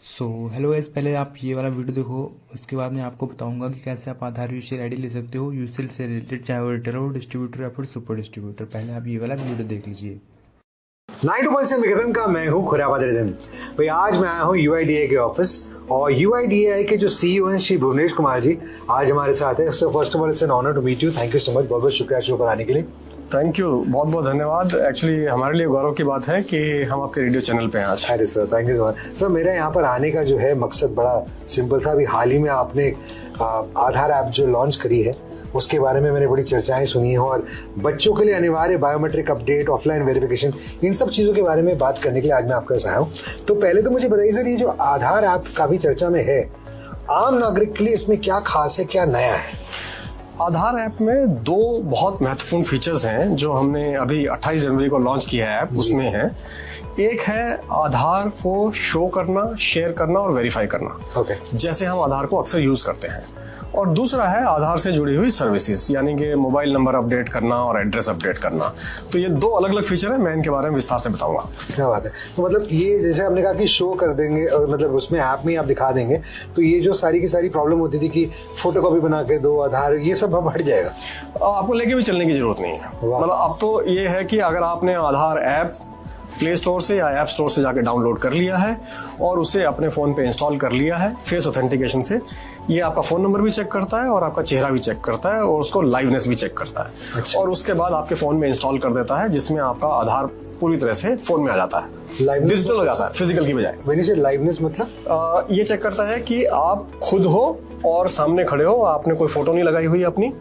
सो hello guys, पहले आप ये वाला वीडियो देखो। उसके बाद मैं आपको बताऊंगा कि कैसे आप आधार यूजर आईडी ले सकते हो यूसेल से रिलेटेड, चाहे वो रिटेलर हो, डिस्ट्रीब्यूटर या फिर सुपर डिस्ट्रीब्यूटर। पहले आप ये वाला वीडियो देख लीजिए। 9 का मैं हूँ खुराबाद रिदन भाई। आज मैं आया हूँ यूआईडीए के ऑफिस और यूआईडीए के जो सीईओ हैं श्री भुवनेश कुमार जी आज हमारे साथ है। So first of all it's an honour to meet you. Thank you so much, बहुत बहुत शुक्रिया शो पर आने के लिए। थैंक यू, बहुत बहुत धन्यवाद। एक्चुअली हमारे लिए गौरव की बात है कि हम आपके रेडियो चैनल पे हैं आज। अरे sir, thank you so much. Sir, मेरा यहाँ पर आने का जो है मकसद बड़ा सिंपल था। अभी हाल ही में आपने आधार ऐप जो लॉन्च करी है उसके बारे में मैंने बड़ी चर्चाएं सुनी हैं और बच्चों के लिए अनिवार्य बायोमेट्रिक अपडेट, ऑफलाइन वेरिफिकेशन, इन सब चीज़ों के बारे में बात करने के लिए आज मैं आपके पास आया हूँ। तो पहले तो मुझे बताइए सर, ये जो आधार ऐप काफ़ी चर्चा में है, आम नागरिक के लिए इसमें क्या खास है, क्या नया है? आधार ऐप में दो बहुत महत्वपूर्ण फीचर्स हैं जो हमने अभी 28 जनवरी को लॉन्च किया है ऐप। उसमें है, एक है आधार को शो करना, शेयर करना और वेरीफाई करना। जैसे हम आधार को अक्सर यूज करते हैं। और दूसरा है आधार से जुड़ी हुई सर्विसेज, यानी कि मोबाइल नंबर अपडेट करना और एड्रेस अपडेट करना। तो ये दो अलग अलग फीचर है, मैं इनके बारे में विस्तार से बताऊंगा। क्या बात है। तो मतलब ये जैसे आपने कहा कि शो कर देंगे और मतलब उसमें ऐप में आप दिखा देंगे, तो ये जो सारी की सारी प्रॉब्लम होती थी कि फोटो कॉपी बना के दो आधार, ये सब अब हट जाएगा। आपको लेके भी चलने की जरूरत नहीं है। मतलब अब तो ये है कि अगर आपने आधार ऐप प्ले स्टोर से या ऐप स्टोर से जाके डाउनलोड कर लिया है और उसे अपने फ़ोन पे इंस्टॉल कर लिया है फेस ऑथेंटिकेशन से, ये आपका फ़ोन नंबर भी चेक करता है और आपका चेहरा भी चेक करता है और उसको लाइवनेस भी चेक करता है। अच्छा। और उसके बाद आपके फ़ोन में इंस्टॉल कर देता है, जिसमें आपका आधार पूरी तरह से फ़ोन में आ जाता है, डिजिटल हो जाता है, फिजिकल की बजाय। व्हेन यू से लाइवनेस मतलब ये चेक करता है कि आप खुद हो और सामने खड़े हो, आपने कोई फोटो नहीं लगाई हुई अपनी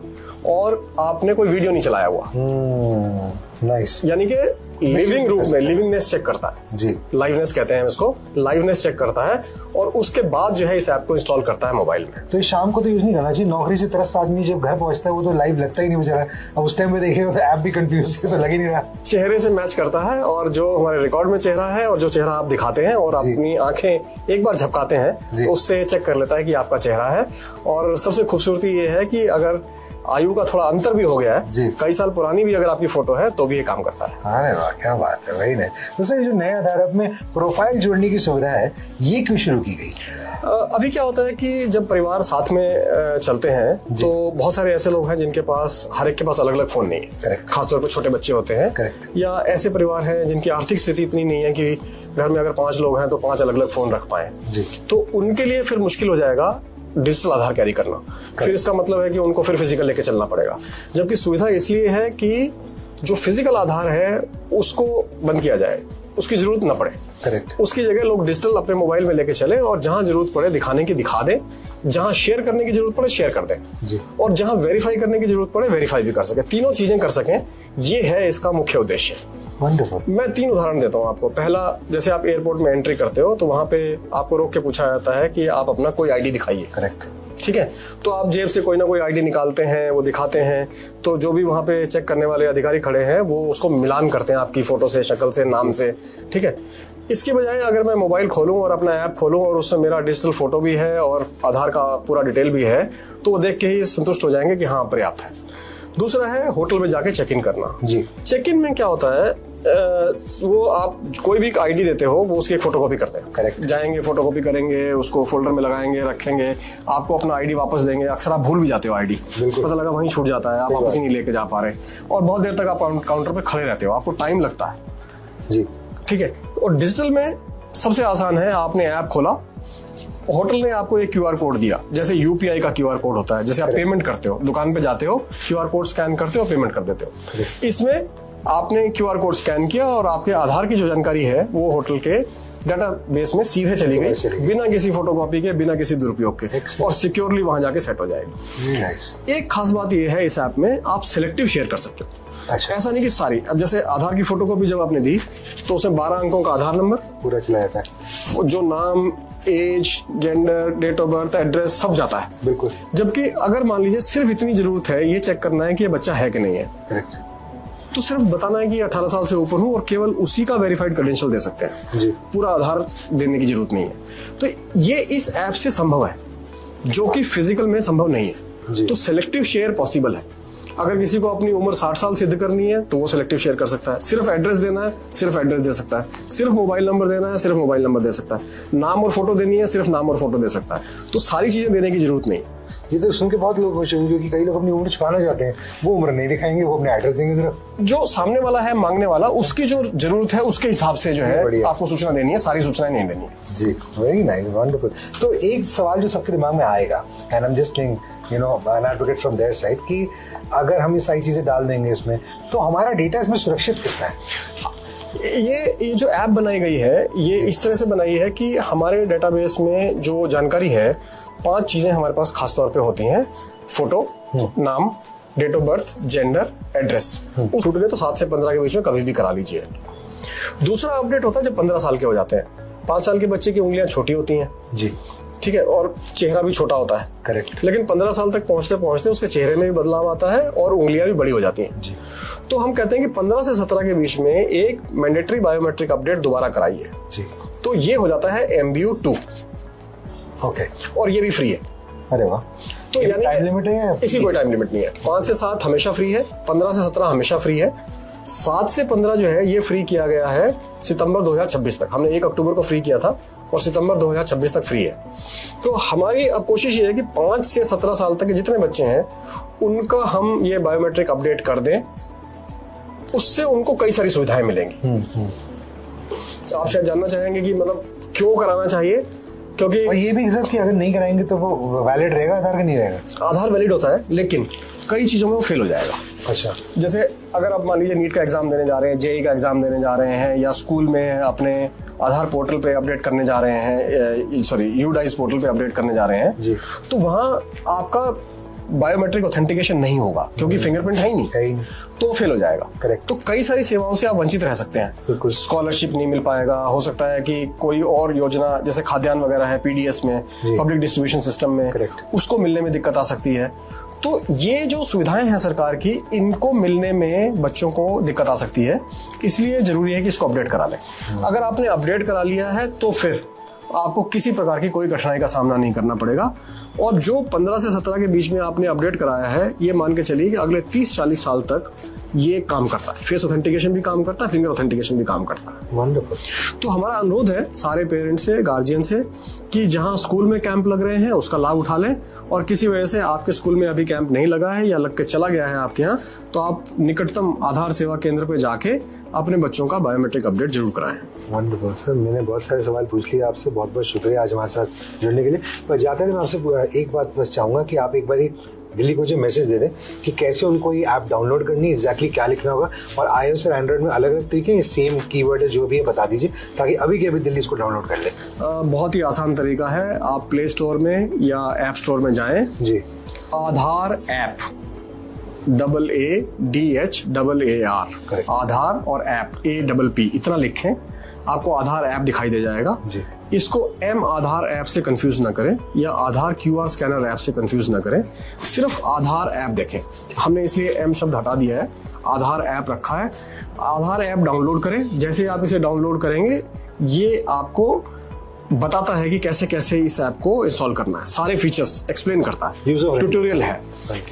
और आपने कोई वीडियो नहीं चलाया हुआ। नाइस। यानी कि लिविंग रूप में लिविंगनेस चेक करता है जी, लाइवनेस कहते हैं इसको। लाइवनेस चेक करता है और उसके बाद जो है इस ऐप को इंस्टॉल करता है मोबाइल में। तो शाम को तो यूज नहीं करना चाहिए। नौकरी से त्रस्त आदमी जब घर पहुंचता है वो तो लाइव लगता ही नहीं बेचारा। अब उस टाइम पे देखिएगा तो ऐप भी कंफ्यूज तो लग ही नहीं रहा। चेहरे से मैच करता है और जो हमारे रिकॉर्ड में चेहरा है और जो चेहरा आप दिखाते हैं और अपनी आंखें एक बार झपकाते हैं तो उससे चेक कर लेता है कि आपका चेहरा है। और सबसे खूबसूरती ये है कि अगर आयु का थोड़ा अंतर भी हो गया है, कई साल पुरानी भी अगर आपकी फोटो है तो भी ये काम करता है। अरे वाह, क्या बात है, वही नहीं। तो सर, जो नए आधार ऐप में प्रोफाइल जोड़ने की सुविधा है, ये क्यों शुरू की गई? अभी क्या होता है कि जब परिवार साथ में चलते हैं तो बहुत सारे ऐसे लोग हैं जिनके पास, हर एक के पास अलग अलग फोन नहीं है। खासतौर पर छोटे बच्चे होते हैं या ऐसे परिवार हैं जिनकी आर्थिक स्थिति इतनी नहीं है कि घर में अगर 5 लोग हैं तो 5 अलग अलग फोन रख पाए। तो उनके लिए फिर मुश्किल हो जाएगा डिजिटल आधार कैरी करना। फिर इसका मतलब है कि उनको फिर फिजिकल लेके चलना पड़ेगा। जबकि सुविधा इसलिए है कि जो फिजिकल आधार है उसको बंद किया जाए, उसकी जरूरत ना पड़े। करेक्ट। उसकी जगह लोग डिजिटल अपने मोबाइल में लेके चले और जहां जरूरत पड़े दिखाने की दिखा दें, जहां शेयर करने की जरूरत पड़े शेयर कर दें जी। और जहां वेरीफाई करने की जरूरत पड़े वेरीफाई भी कर सके। तीनों चीजें कर सकें, ये है इसका मुख्य उद्देश्य। वंडरफुल। मैं 3 उदाहरण देता हूँ आपको। पहला, जैसे आप एयरपोर्ट में एंट्री करते हो तो वहां पे आपको रोक के पूछा जाता है कि आप अपना कोई आईडी दिखाइए। करेक्ट। ठीक है, तो आप जेब से कोई ना कोई आईडी निकालते हैं, वो दिखाते हैं, तो जो भी वहां पे चेक करने वाले अधिकारी खड़े हैं वो उसको मिलान करते हैं आपकी फोटो से, शक्ल से, नाम से। ठीक है, इसकी बजाय अगर मैं मोबाइल खोलूं और अपना ऐप खोलूं और उसमें मेरा डिजिटल फोटो भी है और आधार का पूरा डिटेल भी है, तो वो देख के ही संतुष्ट हो जाएंगे कि हाँ पर्याप्त है। दूसरा है होटल में जाके चेक इन करना। जी। चेक इन में क्या होता है, वो आप कोई भी आईडी देते हो वो उसकी एक फोटोकॉपी करते हैं। करेक्ट। जाएंगे, फोटोकॉपी करेंगे, उसको फोल्डर में लगाएंगे, रखेंगे, आपको अपना आईडी वापस देंगे। अक्सर आप भूल भी जाते हो आईडी, पता लगा वहीं छूट जाता है, आप वापस ही नहीं लेके जा पा रहे और बहुत देर तक आप काउंटर पे खड़े रहते हो, आपको टाइम लगता है जी। ठीक है। और डिजिटल में सबसे आसान है, आपने ऐप खोला, होटल ने आपको एक क्यूआर कोड दिया, जैसे यूपीआई का क्यूआर कोड होता है, जैसे आप पेमेंट करते हो, दुकान पे जाते हो, क्यूआर कोड स्कैन करते हो, पेमेंट कर देते हो। इसमें आपने क्यूआर कोड स्कैन किया और आपके आधार की जो जानकारी है वो होटल के डाटाबेस में सीधे चली गई, बिना किसी फोटोकॉपी के, बिना किसी दुरुपयोग के, और सिक्योरली वहां जाके सेट हो जाएगी। एक खास बात ये है, इस ऐप में आप सिलेक्टिव शेयर कर सकते हो। अच्छा। ऐसा नहीं कि सारी। अब जैसे आधार की फोटोकॉपी जब आपने दी तो उसमें 12 अंकों का आधार नंबर पूरा चला जाता है, जो नाम, age, gender, date of birth, address सब जाता है। बिल्कुल। जबकि अगर मान लीजिए सिर्फ इतनी जरूरत है ये चेक करना है कि ये बच्चा है कि नहीं है, करेक्ट, तो सिर्फ बताना है कि 18 साल से ऊपर हूं और केवल उसी का वेरीफाइड क्रेडेंशियल दे सकते हैं जी। पूरा आधार देने की जरूरत नहीं है। तो ये इस ऐप से संभव है, जो कि फिजिकल में संभव नहीं है। तो सिलेक्टिव शेयर पॉसिबल है। अगर किसी को अपनी उम्र 60 साल सिद्ध करनी है तो वो सिलेक्टिव शेयर कर सकता है। सिर्फ एड्रेस देना है, सिर्फ एड्रेस दे सकता है। सिर्फ मोबाइल नंबर देना है, सिर्फ मोबाइल नंबर दे सकता है। नाम और फोटो देनी है, सिर्फ नाम और फोटो दे सकता है। तो सारी चीजें देने की जरूरत नहीं। ये तो सुन के बहुत लोग खुश होंगे, क्योंकि कई लोग अपनी उम्र छुपाना चाहते हैं, वो उम्र नहीं दिखाएंगे, वो अपने एड्रेस देंगे सिर्फ। जो सामने वाला है मांगने वाला, उसकी जो जरूरत है उसके हिसाब से जो है आपको सूचना देनी है, सारी सूचनाएं नहीं देनी है। जी, वेरी नाइस, वंडरफुल। तो एक सवाल जो सबके दिमाग में आएगा, and I am just thinking you know an advocate from their side, कि अगर हम ये सारी चीजें डाल देंगे इसमें, तो हमारा डेटा इसमें सुरक्षित कितना है? ये जो ऐप बनाई गई है, ये इस तरह से बनाई है कि हमारे डेटाबेस में जो जानकारी है, 5 चीजें हमारे पास खास तौर पे होती हैं। फोटो, नाम, date of birth, gender, address. छूट गए तो 7 से 15 के बीच में कभी भी करा लीजिए। दूसरा अपडेट होता है जब 15 साल के हो जाते हैं। 5 साल के बच्चे की उंगलियां छोटी होती हैं जी, ठीक है, और चेहरा भी छोटा होता है, करेक्ट। लेकिन 15 साल तक पहुंचते पहुंचते उसके चेहरे में भी बदलाव आता है और उंगलियां भी बड़ी हो जाती हैं जी। तो हम कहते हैं कि 15 से 17 के बीच में एक मैंडेटरी बायोमेट्रिक अपडेट दोबारा कराइए। जी, तो ये हो जाता है MBU2, ओके, और ये भी फ्री है। अरे वाह। तो यानी टाइम लिमिट है? इसी कोई टाइम लिमिट नहीं है। 5 से 7 हमेशा फ्री है, 15 से 17 हमेशा फ्री है, 7 से 15 जो है ये फ्री किया गया है सितंबर 2026 तक। हमने 1 अक्टूबर को फ्री किया था और सितंबर 2026 तक फ्री है। तो हमारी अब कोशिश ये है कि 5 से 17 साल तक के जितने बच्चे हैं उनका हम ये बायोमेट्रिक अपडेट कर दें, उससे उनको कई सारी सुविधाएं मिलेंगी। आप शायद जानना चाहेंगे कि मतलब क्यों कराना चाहिए, क्योंकि और ये भी सर कि अगर नहीं कराएंगे तो वो वैलिड रहेगा आधार का, नहीं रहेगा? आधार वैलिड होता है, लेकिन कई चीजों में वो फेल हो जाएगा। अच्छा, जैसे अगर आप मान लीजिए नीट का एग्जाम देने जा रहे हैं, जेई का एग्जाम देने जा रहे हैं, या स्कूल में अपने आधार पोर्टल पे अपडेट करने जा रहे हैं, सॉरी यूडाइस पोर्टल पे अपडेट करने जा रहे हैं जी, तो वहां आपका बायोमेट्रिक ऑथेंटिकेशन नहीं होगा, क्योंकि फिंगरप्रिंट है ही नहीं, तो फेल हो जाएगा। करेक्ट। तो कई सारी सेवाओं से आप वंचित रह सकते हैं। बिल्कुल। स्कॉलरशिप नहीं मिल पाएगा, हो सकता है कि कोई और योजना जैसे खाद्यान्न वगैरह है PDS में, पब्लिक डिस्ट्रीब्यूशन सिस्टम में, करेक्ट, उसको मिलने में दिक्कत आ सकती है। तो ये जो सुविधाएं हैं सरकार की, इनको मिलने में बच्चों को दिक्कत आ सकती है, इसलिए जरूरी है कि इसको अपडेट करा लें। अगर आपने अपडेट करा लिया है तो फिर आपको किसी प्रकार की कोई कठिनाई का सामना नहीं करना पड़ेगा। और जो 15 से 17 के बीच में आपने अपडेट कराया है, ये मान के चलिए कि अगले 30-40 साल तक ये काम करता है। फेस ऑथेंटिकेशन भी काम करता है, फिंगर ऑथेंटिकेशन भी काम करता है। वंडरफुल। तो हमारा अनुरोध है सारे पेरेंट्स से, गार्जियन से, कि जहां स्कूल में कैंप लग रहे हैं उसका लाभ उठा लें, और किसी वजह से आपके स्कूल में अभी कैंप नहीं लगा है या लग के चला गया है आपके यहाँ, तो आप निकटतम आधार सेवा केंद्र पे जाके अपने बच्चों का बायोमेट्रिक अपडेट जरूर कराएं। वंडरफुल सर, मैंने बहुत सारे सवाल पूछ लिए आपसे, बहुत बहुत शुक्रिया आज हमारे साथ जुड़ने के लिए। पर जाते हैं मैं आपसे एक बात बस चाहूँगा कि आप एक बार दिल्ली को जो मैसेज दे दें कि कैसे उनको ये ऐप डाउनलोड करनी है, एग्जैक्टली क्या लिखना होगा, और iOS और एंड्रॉइड में अलग अलग तरीके हैं, सेम कीवर्ड है जो भी है बता दीजिए, ताकि अभी के अभी दिल्ली इसको डाउनलोड कर ले। बहुत ही आसान तरीका है, आप प्ले स्टोर में या ऐप स्टोर में जाएं जी, आधार ऐप, AADHAAR, आधार और ऐप APP इतना लिखें, आपको आधार ऐप दिखाई दे जाएगा जी। इसको M आधार ऐप से कंफ्यूज ना करें या आधार QR स्कैनर ऐप से कंफ्यूज ना करें, सिर्फ आधार ऐप देखें। हमने इसलिए M शब्द हटा दिया है, आधार ऐप रखा है। आधार ऐप डाउनलोड करें। जैसे आप इसे डाउनलोड करेंगे, ये आपको बताता है कि कैसे कैसे इस ऐप को इंस्टॉल करना है, सारे फीचर्स एक्सप्लेन करता है, ट्यूटोरियल है।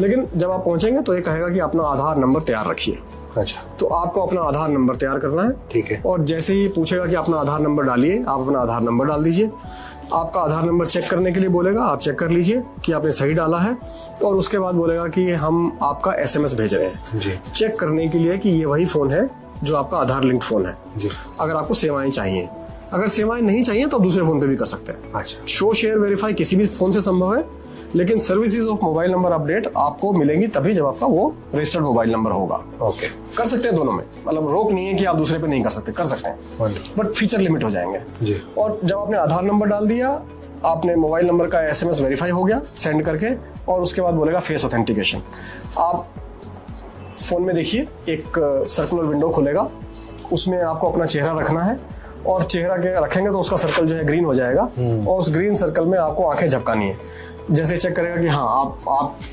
लेकिन जब आप पहुंचेंगे तो ये कहेगा कि अपना आधार नंबर तैयार रखिए। अच्छा, तो आपको अपना आधार नंबर तैयार करना है, ठीक है। और जैसे ही पूछेगा कि अपना आधार नंबर डालिए, आप अपना आधार नंबर डाल दीजिए। आपका आधार नंबर चेक करने के लिए बोलेगा, आप चेक कर लीजिए कि आपने सही डाला है, और उसके बाद बोलेगा कि हम आपका SMS भेज रहे हैं जी, चेक करने के लिए कि ये वही फोन है जो आपका आधार लिंक्ड फोन है जी। अगर आपको सेवाएं चाहिए, अगर सेवाएं नहीं चाहिए तो आप दूसरे फोन पे भी कर सकते हैं। अच्छा, शो शेयर वेरीफाई किसी भी फोन से संभव है, लेकिन services of mobile number update आपको मिलेंगी तभी जब आपका वो रजिस्टर्ड मोबाइल नंबर होगा। ओके, कर सकते हैं दोनों में, मतलब रोक नहीं है कि आप दूसरे पे नहीं कर सकते, कर सकते हैं, बट फीचर लिमिट हो जाएंगे जी। और जब आपने आधार नंबर डाल दिया, आपने मोबाइल नंबर का SMS वेरीफाई हो गया सेंड करके, और उसके बाद बोलेगा फेस ऑथेंटिकेशन। आप फोन में देखिए एक सर्कुलर विंडो खुलेगा, उसमें आपको अपना चेहरा रखना है, और चेहरा के रखेंगे तो उसका सर्कल जो है ग्रीन हो जाएगा, और उस ग्रीन सर्कल में आपको आंखें झपकानी है। जैसे चेक करेगा कि हाँ आप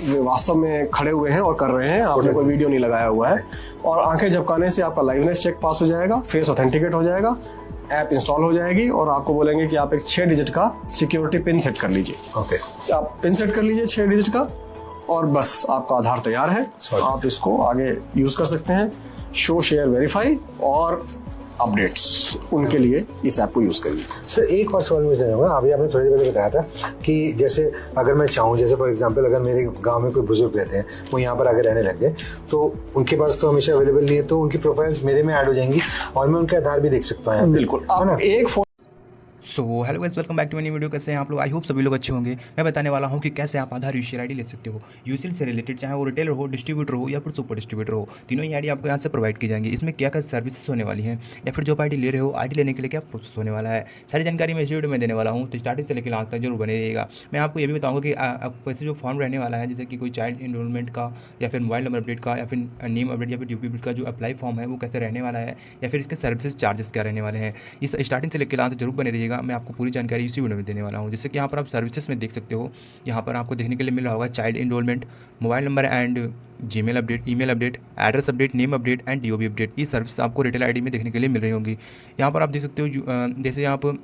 वास्तव में खड़े हुए हैं और कर रहे हैं, आपने कोई वीडियो नहीं लगाया हुआ है, और आंखें झपकाने से आपका लाइवनेस चेक पास हो जाएगा, फेस ऑथेंटिकेट हो जाएगा, ऐप इंस्टॉल हो जाएगी, और आपको बोलेंगे कि आप एक 6 डिजिट का सिक्योरिटी पिन सेट कर लीजिए। ओके, आप पिन सेट कर लीजिए 6 डिजिट का, और बस आपका आधार तैयार है। आप इसको आगे यूज कर सकते हैं। शो, शेयर, वेरीफाई और अपडेट्स उनके लिए इस ऐप को यूज करिए। सर एक और सवाल मुझे जानूंगा, अभी आपने थोड़ी देर पहले बताया था कि जैसे अगर मैं चाहूँ, जैसे फॉर एग्जांपल अगर मेरे गांव में कोई बुजुर्ग रहते हैं, वो यहाँ पर आकर रहने लग गए, तो उनके पास तो हमेशा अवेलेबल नहीं है, तो उनकी प्रोफाइल्स मेरे में ऐड हो जाएंगी और मैं उनके आधार भी देख सकता हूँ। बिल्कुल, आप एक phone. So hello guys, welcome back to new video. कैसे हैं आप लोग? आई होप सभी लोग अच्छे होंगे। मैं बताने वाला हूं कि कैसे आप आधार यूजर आईडी ले सकते हो यूसीएल से रिलेटेड, चाहे वो रिटेलर हो, डिस्ट्रीब्यूटर हो या फिर सुपर डिस्ट्रीब्यूटर हो। तीनों ही आईडी आपको यहाँ से प्रोवाइड की जाएंगी। इसमें क्या क्या सर्विसेज होने वाली हैं या फिर जो आप आईडी ले रहे हो, आईडी लेने के लिए क्या प्रोसेस होने वाला है, सारी जानकारी मैं इस वीडियो में देने वाला हूँ। तो स्टार्टिंग से लेकर लास्ट तक जरूर बने रहिएगा। मैं आपको ये भी बताऊँगा कि आपको ऐसे जो फॉर्म रहने वाला है, जैसे कि कोई चाइल्ड इनरोलमेंट का या फिर मोबाइल नंबर अपडेट का या फिर नेम अपडेट या फिर ड्यूपी अपडेट का जो अप्लाई फॉर्म है वो कैसे रहने वाला है, या फिर इसके सर्विसेज चार्जेस क्या रहने वाले हैं। इस स्टार्टिंग से लेकर लास्ट तक जरूर बने रहिएगा। मैं आपको पूरी जानकारी इसी वीडियो में देने वाला हूं। जैसे कि यहाँ पर आप सर्विसेज में देख सकते हो, यहाँ पर आपको देखने के लिए मिल रहा होगा child enrolment, mobile number and Gmail update, email update, address update, name update and DOB update. ये सर्विस आपको रिटेल आईडी में देखने के लिए मिल रही होंगी। यहाँ पर आप देख सकते हो, जैसे आप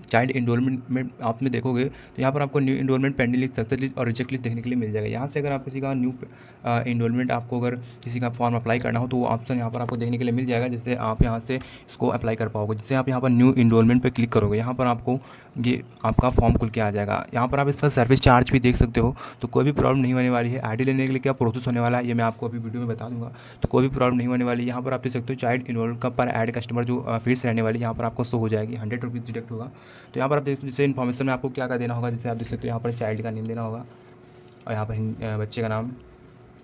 चाइल्ड इनरोलमेंट में आपने देखोगे तो यहाँ पर आपको new enrolment, pending list, success list और रिजेक्ट लिस्ट देखने के लिए मिल जाएगा। यहाँ से अगर आप किसी का न्यू इनरोलमेंट, आपको अगर किसी का फॉर्म अप्लाई करना हो तो वो ऑप्शन यहाँ पर आपको देखने के लिए मिल जाएगा, जिससे आप यहाँ से इसको अप्लाई कर पाओगे। जिससे आप यहाँ पर न्यू इनरोलमेंट पर क्लिक करोगे, यहाँ पर आपको ये आपका फॉर्म खुल के आ जाएगा। यहाँ पर आप इसका सर्विस चार्ज भी देख सकते हो, तो कोई भी प्रॉब्लम नहीं होने वाली है। आईडी लेने के लिए क्या प्रोसेस होने वाला है ये मैं आपको अभी वीडियो में बता दूंगा, तो कोई भी प्रॉब्लम नहीं होने वाली है। यहाँ पर आप देख सकते हो चाइल्ड इनरोल का पर ऐड कस्टमर जो फीस रहने वाली है यहाँ पर आपको शो हो जाएगी, 100 रुपीज़ डिडक्ट होगा। तो यहाँ पर आप देख सकते हो, जैसे इन्फॉर्मेशन में आपको क्या क्या देना होगा, जैसे आप देख सकते हो यहाँ पर चाइल्ड का नेम देना होगा और यहाँ पर बच्चे का नाम,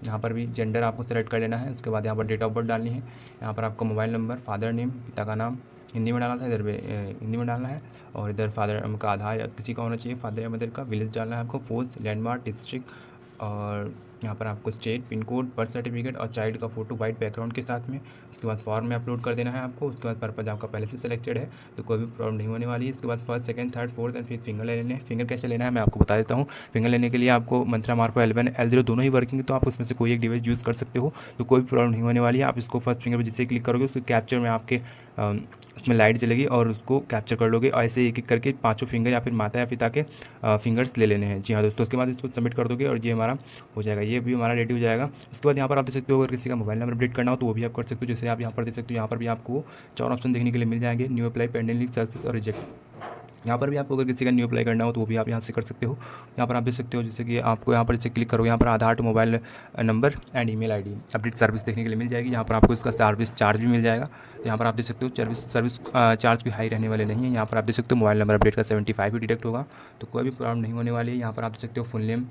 यहाँ पर भी जेंडर आपको सेलेक्ट कर लेना है। उसके बाद यहाँ पर डेट ऑफ बर्थ डालनी है। यहाँ पर आपको मोबाइल नंबर, फादर नेम, पिता का नाम हिंदी में डालना है, इधर हिंदी में डालना है, और इधर फादर का आधार या किसी का होना चाहिए, फादर या मदर का, विलेज डालना है आपको, पोस्ट, लैंडमार्क, डिस्ट्रिक्ट, और यहाँ पर आपको state, pin code, birth certificate और चाइल्ड का फोटो वाइट बैकग्राउंड के साथ में। उसके बाद फॉर्म में अपलोड कर देना है आपको। उसके बाद पर्पज आपका पहले से सिलेक्टेड है तो कोई भी प्रॉब्लम नहीं होने वाली है। इसके बाद first, second, third, fourth and fifth finger ले लेने हैं। फिंगर कैसे लेना है मैं आपको बता देता हूँ। फिंगर लेने के लिए आपको मंत्रा, मार्को, L1, L0 दोनों ही वर्किंग है, तो आप उसमें से कोई एक डिवाइस यूज़ कर सकते हो, तो कोई भी प्रॉब्लम नहीं होने वाली है। आप इसको फर्स्ट फिंगर पर जिससे क्लिक करोगे उसको कैप्चर में आपके उसमें लाइट जलेगी और उसको कैप्चर कर लोगे, और ऐसे एक एक करके पांचों फिंगर या फिर माता या पिता के फिंगर्स ले लेने हैं। जी हाँ दोस्तों, उसके बाद इसको सबमिट कर दोगे और ये हमारा हो जाएगा, ये भी हमारा रेडी हो जाएगा। उसके बाद यहाँ पर आप देख सकते हो, अगर किसी का मोबाइल नंबर अपडेट करना हो तो वो भी आप कर सकते हो। जैसे आप यहाँ पर देख सकते हो, यहाँ पर भी आपको 4 ऑप्शन देखने के लिए मिल जाएंगे, new apply, pending list, success और रिजेक्ट। यहाँ पर भी आपको अगर किसी का न्यू अप्लाई करना हो तो वो भी आप यहाँ से कर सकते हो। यहाँ पर आप देख सकते हो, जैसे कि आपको यहाँ पर जैसे क्लिक करोगे, यहाँ पर Aadhaar to mobile number and email ID update service देखने के लिए मिल जाएगी। यहाँ पर आपको इसका सर्विस चार्ज भी मिल जाएगा। तो यहाँ पर आप देख सकते हो सर्विस चार्ज भी हाई रहने वाले नहीं है। यहाँ पर आप देख सकते हो मोबाइल नंबर अपडेट का 75 भी डिडक्ट होगा, तो कोई भी प्रॉब्लम नहीं होने वाली है। यहाँ पर आप देख सकते हो full name,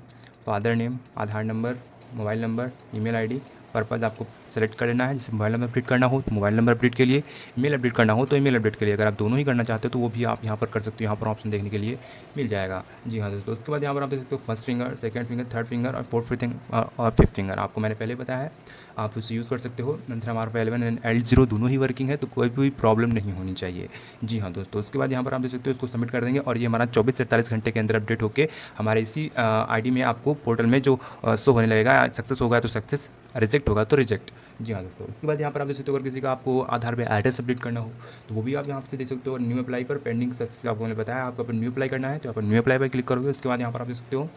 father name, Aadhaar number, mobile number, email ID, purpose आपको सेलेक्ट कर लेना है। जैसे मोबाइल नंबर अपडेट करना हो तो मोबाइल नंबर अपडेट के लिए, ईमेल अपडेट करना हो तो ईमेल अपडेट के लिए। अगर आप दोनों ही करना चाहते हो तो वो भी आप यहाँ पर कर सकते हो। यहाँ पर ऑप्शन देखने के लिए मिल जाएगा। जी हाँ दोस्तों, उसके बाद यहाँ पर आप देख सकते हो first finger, second finger, third finger और फोर्थ फिंगर और फिफ्थ फिंगर आपको मैंने पहले बताया है, आप उसे यूज़ कर सकते हो। मंत्रा, मार्को, L1 एंड L0 दोनों ही वर्किंग है, तो कोई भी प्रॉब्लम नहीं होनी चाहिए। जी हाँ दोस्तों, उसके बाद यहाँ पर आप देख सकते हो, इसको सबमिट कर देंगे और ये हमारा 24 से 48 घंटे के अंदर अपडेट होकर हमारे इसी आईडी में आपको पोर्टल में जो शो होने लगेगा। सक्सेस होगा तो सक्सेस, रिजेक्ट होगा तो रिजेक्ट। जी हाँ दोस्तों, उसके बाद यहाँ पर आप देख सकते हो, अगर किसी का आपको आधार पे एड्रेस अपडेट करना हो तो वो भी आप यहाँ से देख सकते हो। न्यू अप्लाई पर पेंडिंग सक्सेस आपको मैंने बताया, आपको पर न्यू अप्लाई करना है तो यहाँ पर न्यू अप्लाई पर क्लिक करोगे। उसके बाद यहाँ पर आप देख सकते हो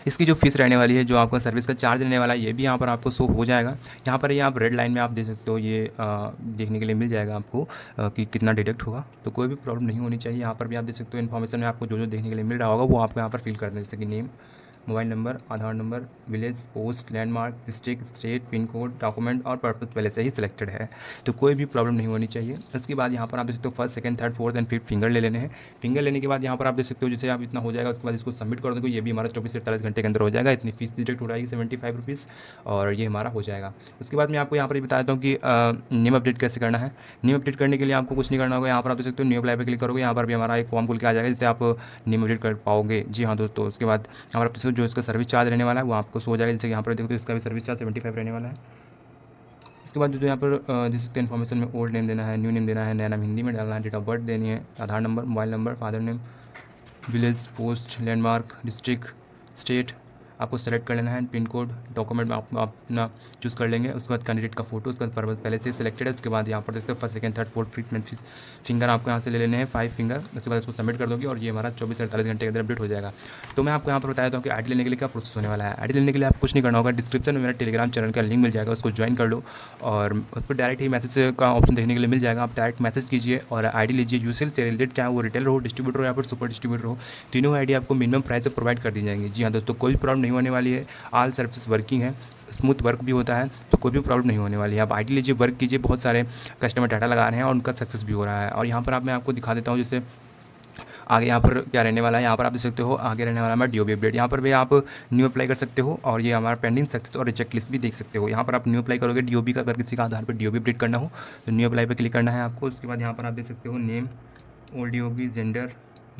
इसकी जो फीस रहने वाली है, जो आपका सर्विस का चार्ज रहने वाला है, ये भी यहाँ पर आपको शो हो जाएगा। यहाँ पर ये आप रेड लाइन में आप देख सकते हो, ये देखने के लिए मिल जाएगा आपको कि कितना डिडक्ट होगा, तो कोई भी प्रॉब्लम नहीं होनी चाहिए। यहाँ पर भी आप देख सकते हो, इन्फॉर्मेशन में आपको जो जो देखने के लिए मिल रहा होगा वो आपको यहाँ पर फिल कर दें, जैसे कि name, mobile number, Aadhaar number, village, post, landmark, district, state, pin code, document और पर्पस पहले से ही सिलेक्टेड है, तो कोई भी प्रॉब्लम नहीं होनी चाहिए। उसके बाद यहाँ पर आप देख सकते हो first, second, third, fourth and fifth finger ले लेने हैं। फिंगर लेने के बाद यहाँ पर आप देख सकते हो, जैसे आप इतना हो जाएगा उसके बाद इसको सबमिट कर दोगे, ये भी हमारा 24 से 48 घंटे के अंदर हो जाएगा। इतनी फीस डिडक्ट हो जाएगी 75 रुपीज़ और ये हमारा हो जाएगा। उसके बाद मैं आपको यहाँ पर बता देता हूँ कि नेम अपडेट कैसे करना है। नेम अपडेट करने के लिए आपको कुछ नहीं करना होगा। यहाँ पर आप देख सकते हो न्यू अप्लाई पर क्लिक करोगे, यहाँ पर भी हमारा एक फॉर्म खुल के आ जाएगा जिससे आप नेम अपडेट कर पाओगे। जी हाँ दोस्तों, उसके बाद यहाँ पर जो इसका सर्विस चार्ज रहने वाला है वो आपको हो जाएगा, जैसे यहाँ पर देखो तो इसका भी सर्विस चार्ज 75 रहने वाला है। उसके बाद जो यहाँ पर देख सकते हैं इन्फॉर्मेशन में ओल्ड नेम देना है, न्यू नेम देना है, नया नाम हिंदी में डालना है, डेट ऑफ बर्थ देनी है, Aadhaar number, mobile number, father name, village, post, landmark, district, state, आपको सेलेक्ट कर लेना है, पिन कोड डॉक्यूमेंट में आप अपना चूज़ कर लेंगे। उसके बाद कैंडिडेट का फोटो, उसके बाद पहले से सिलेक्टेड है। उसके बाद यहाँ पर देखते हैं first second third fourth fifth finger आपको यहाँ से ले लेने हैं 5 फिंगर। उसके बाद इसको सबमिट कर दोगे और ये हमारा 24 से 48 घंटे के अंदर अपडेट हो जाएगा। तो मैं आपको यहाँ पर बता देता हूँ कि आईडी लेने के लिए क्या प्रोसेस होने वाला है। आईडी लेने के लिए आप कुछ नहीं करना होगा, डिस्क्रिप्शन में मेरा टेलीग्राम चैनल का लिंक मिल जाएगा, उसको ज्वाइन कर लो और उस पर डायरेक्ट ही मैसेज का ऑप्शन देखने के लिए मिल जाएगा। आप डायरेक्ट मैसेज कीजिए और आईडी लीजिए। यूसेल से रिलेटेड चाहे वो रिटेलर हो, डिस्ट्रीब्यूटर हो या फिर सुपर डिस्ट्रीब्यूटर हो, तीनों आईडी आपको मिनिमम प्राइस पर प्रोवाइड कर दी जाएंगी। जी हाँ दोस्तों, कोई प्रॉब्लम नहीं होने वाली है। ऑल सर्विसेज वर्किंग है, स्मूथ वर्क भी होता है, तो कोई भी प्रॉब्लम नहीं होने वाली है। आप आईडी लीजिए, वर्क कीजिए। बहुत सारे कस्टमर डाटा लगा रहे हैं और उनका सक्सेस भी हो रहा है। और यहाँ पर मैं आपको दिखा देता हूँ जैसे आगे यहाँ पर क्या रहने वाला है। यहाँ पर आप देख सकते हो आगे रहने वाला है DOB अपडेट। यहाँ पर भी आप न्यू अप्लाई कर सकते हो और ये हमारा पेंडिंग सक्सेस और रिजेक्ट लिस्ट भी देख सकते हो। यहाँ पर आप न्यू अप्लाई करोगे DOB का, अगर किसी का आधार पर DOB अपडेट करना हो तो न्यू अप्लाई पर क्लिक करना है आपको। उसके बाद यहाँ पर आप देख सकते हो name, old DOB, gender,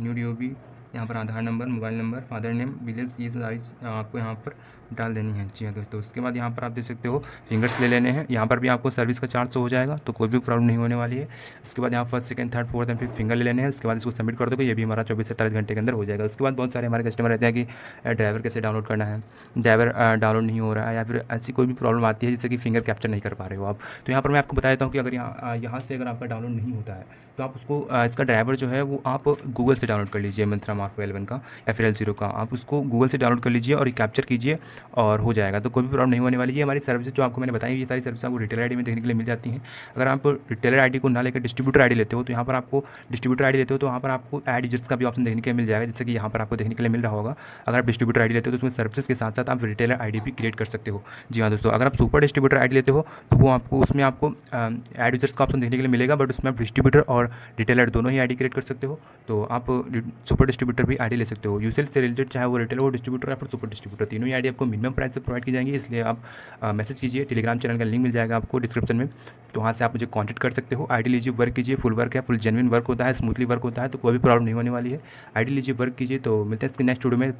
new DOB, यहाँ पर Aadhaar number, mobile number, father name, village, ये सारी आपको यहाँ पर डाल देनी है। जी हाँ दोस्तों, उसके बाद यहाँ पर आप देख सकते हो फिंगर्स ले लेने हैं। यहाँ पर भी आपको सर्विस का चार्ज हो जाएगा, तो कोई भी प्रॉब्लम नहीं होने वाली है। उसके बाद यहाँ first second third fourth and fifth finger ले लेने हैं। उसके बाद इसको सबमिट कर दोगे, ये भी हमारा 24 से 48 घंटे के अंदर हो जाएगा। उसके बाद बहुत सारे हमारे कस्टमर रहते हैं कि ड्राइवर कैसे डाउनलोड करना है, ड्राइवर डाउनलोड नहीं हो रहा है या फिर ऐसी कोई भी प्रॉब्लम आती है जैसे कि फिंगर कैप्चर नहीं कर पा रहे हो आप। तो यहाँ पर मैं आपको बता देता हूँ कि अगर यहाँ से अगर आपका डाउनलोड नहीं होता है तो आप उसको इसका ड्राइवर जो है वो आप गूगल से डाउनलोड कर लीजिए। मंत्रा मार्को L1 का या फिर L0 का, आप उसको गूगल से डाउनलोड कर लीजिए और कैप्चर कीजिए और हो जाएगा। तो कोई भी प्रॉब्लम नहीं होने वाली है। हमारी सर्विस जो आपको मैंने बताई, ये सारी सर्विस आपको रिटेलर आईडी में देखने के लिए मिल जाती हैं। अगर आप रिटेलर आईडी को ना लेकर डिस्ट्रीब्यूटर आईडी लेते हो तो यहाँ पर आपको डिस्ट्रीब्यूटर आईडी लेते हो तो वहाँ पर आपको ऐड यूजर्स का भी ऑप्शन देखने के लिए मिल जाएगा, जैसे कि यहाँ पर आपको देखने के लिए मिल रहा होगा। अगर आप डिस्ट्रीब्यूटर आईडी लेते हो तो उसमें सर्विसेज के साथ साथ आप रिटेलर आईडी भी क्रिएट कर सकते हो। जी हाँ दोस्तों, अगर आप सुपर डिस्ट्रीब्यूटर आईडी लेते हो तो वो आपको उसमें आपको ऐड यूजर्स का ऑप्शन देखने के लिए मिलेगा, बट उसमें आप डिस्ट्रीब्यूटर और रिटेलर दोनों ही आईडी क्रिएट कर सकते हो। तो आप सुपर डिस्ट्रीब्यूटर भी आईडी ले सकते हो। यूसेल से रिलेटेड चाहे वो रिटेलर हो, डिस्ट्रीब्यूटर या फिर सुपर डिस्ट्रीब्यूटर, तीनों ही आईडी आपको मिनिमम प्राइस से प्रोवाइड की जाएंगी। इसलिए आप मैसेज कीजिए, टेलीग्राम चैनल का लिंक मिल जाएगा आपको डिस्क्रिप्शन में, तो वहाँ से आप मुझे कॉन्टैक्ट कर सकते हो। आईडी लीजिए, वर्क कीजिए, फुल वर्क है, फुल जेन्युइन वर्क होता है, स्मूथली वर्क होता है, तो कोई भी प्रॉब्लम नहीं होने वाली है। आईडी लीजिए, वर्क कीजिए। तो मिलते हैं इसके नेक्स्ट वीडियो में।